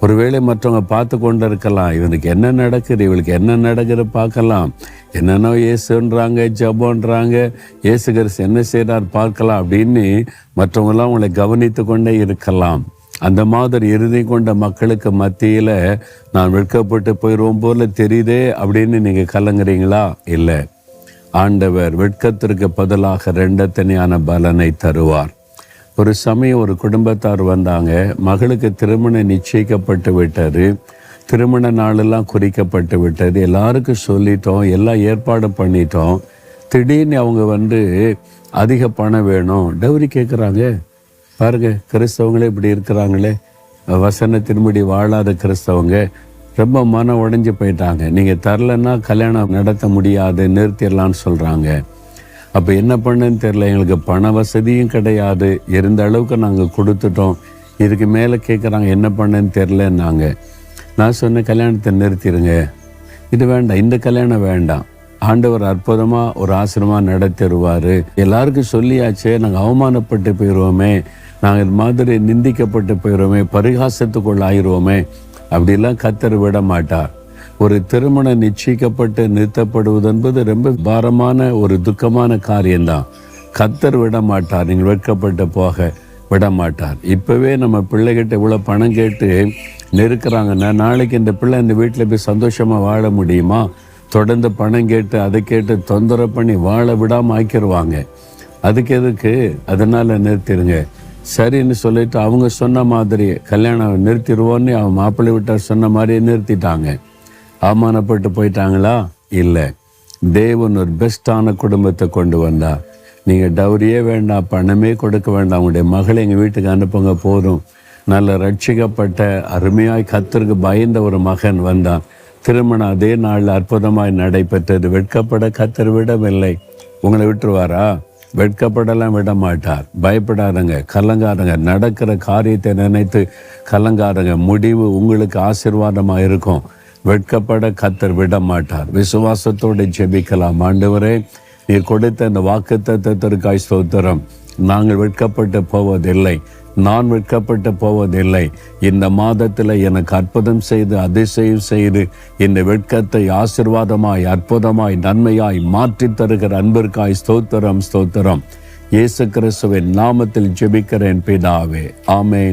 ஒருவேளை மற்றவங்க பார்த்து கொண்டு இருக்கலாம், இவனுக்கு என்ன நடக்குது, இவளுக்கு என்ன நடக்குது பார்க்கலாம், என்னென்னோ இயேசுன்றாங்க, ஜபோன்றாங்க, இயேசு கிறிஸ்து என்ன செய்கிறார் பார்க்கலாம் அப்படின்னு மற்றவங்களாம் உங்களை கவனித்து கொண்டே இருக்கலாம். அந்த மாதிரி இறுதி கொண்ட மக்களுக்கு மத்தியில் நான் வெட்கப்பட்டு போயிடுவோம் போல தெரியுதே அப்படின்னு நீங்கள் கலங்குறீங்களா? இல்லை, ஆண்டவர் வெட்கத்திற்கு பதிலாக ரெண்டத்தனையான பலனை தருவார். ஒரு சமயம் ஒரு குடும்பத்தார் வந்தாங்க. மகளுக்கு திருமணம் நிச்சயிக்கப்பட்டு விட்டது, திருமண நாளெல்லாம் குறிக்கப்பட்டு விட்டது, எல்லாருக்கும் சொல்லிட்டோம், எல்லாம் ஏற்பாடு பண்ணிட்டோம். திடீர்னு அவங்க அதிக பணம் வேணும், டவுரி கேட்குறாங்க. பாருங்க, கிறிஸ்தவங்களே இப்படி இருக்கிறாங்களே, வசனத்தின்படி வாழாத கிறிஸ்தவங்க ரொம்ப மனம் உடைஞ்சு போயிட்டாங்க. நீங்கள் தரலைன்னா கல்யாணம் நடத்த முடியாது, நிறுத்திடலான்னு சொல்கிறாங்க. அப்போ என்ன பண்ணுன்னு தெரில, எங்களுக்கு பண வசதியும் கிடையாது, இருந்த அளவுக்கு நாங்கள் கொடுத்துட்டோம், இதுக்கு மேலே கேட்குறாங்க, என்ன பண்ணுன்னு தெரிலன்னாங்க. நான் சொன்னேன், கல்யாணத்தை நிறுத்திடுங்க, இது வேண்டாம், இந்த கல்யாணம் வேண்டாம், ஆண்டவர் அற்புதமாக ஒரு ஆசிரமாக நடத்திடுவார். எல்லாருக்கும் சொல்லியாச்சே, நாங்கள் அவமானப்பட்டு போயிடுவோமே, நாங்கள் இது மாதிரி நிந்திக்கப்பட்டு போயிடுவோமே, பரிகாசத்துக்குள்ள ஆயிடுவோமே, அப்படிலாம் கர்த்தர் விட மாட்டார். ஒரு திருமணம் நிச்சயிக்கப்பட்டு நிறுத்தப்படுவது என்பது ரொம்ப பாரமான ஒரு துக்கமான காரியம்தான். கர்த்தர் விட மாட்டார், நீங்கள் வெட்கப்பட்டு போக விட மாட்டார். இப்போவே நம்ம பிள்ளைகிட்ட இவ்வளோ பணம் கேட்டு நெருக்கிறாங்கன்னா, நாளைக்கு இந்த பிள்ளை இந்த வீட்டில் போய் சந்தோஷமாக வாழ முடியுமா? தொடர்ந்து பணம் கேட்டு அதை கேட்டு தொந்தரவு பண்ணி வாழ விடாமல் ஆக்கிடுவாங்க. அதுக்கு எதுக்கு? அதனால் நிறுத்திடுங்க. சரின்னு சொல்லிட்டு அவங்க சொன்ன மாதிரி கல்யாணம் நிறுத்திடுவோன்னு அவன் மாப்பிள்ளை விட்டார் சொன்ன மாதிரியே நிறுத்திட்டாங்க. அவமானப்பட்டு போயிட்டாங்களா? இல்லை. தேவன் ஒரு பெஸ்ட்டான குடும்பத்தை கொண்டு வந்தார். நீங்கள் டவுரியே வேண்டாம், பணமே கொடுக்க வேண்டாம், உங்களுடைய மகளை எங்கள் வீட்டுக்கு அனுப்புங்க போதும். நல்ல ரட்சிக்கப்பட்ட அருமையாய் கர்த்தருக்கு பயந்த ஒரு மகன் வந்தான். திருமணம் அதே நாளில் அற்புதமாய் நடைபெற்றது. வெட்கப்பட கர்த்தர் விடவில்லை. உங்களை விட்டுருவாரா? வெட்கப்படலாம் விட மாட்டார். பயப்படாதங்க, கலங்காதங்க, நடக்கிற காரியத்தை நினைத்து கலங்காதங்க, முடிவு உங்களுக்கு ஆசீர்வாதமாக இருக்கும். வெட்கப்பட கர்த்தர் விட மாட்டார். விசுவாசத்தோடு ஜெபிக்கலாம். ஆண்டவரே, நீர் கொடுத்த இந்த வாக்குத்தத்தத்திற்காய் ஸ்தோத்திரம். நாங்கள் வெட்கப்பட்டு போவதில்லை, நான் வெட்கப்பட்டு போவதில்லை. இந்த மாதத்தில் எனக்கு அற்புதம் செய்து அதிசயம் செய்து இந்த வெட்கத்தை ஆசீர்வாதமாய் அற்புதமாய் நன்மையாய் மாற்றி தருகிற அன்பிற்காய் ஸ்தோத்திரம், ஸ்தோத்திரம். இயேசு கிறிஸ்துவின் நாமத்தில் ஜெபிக்கிறேன் பிதாவே, ஆமென்.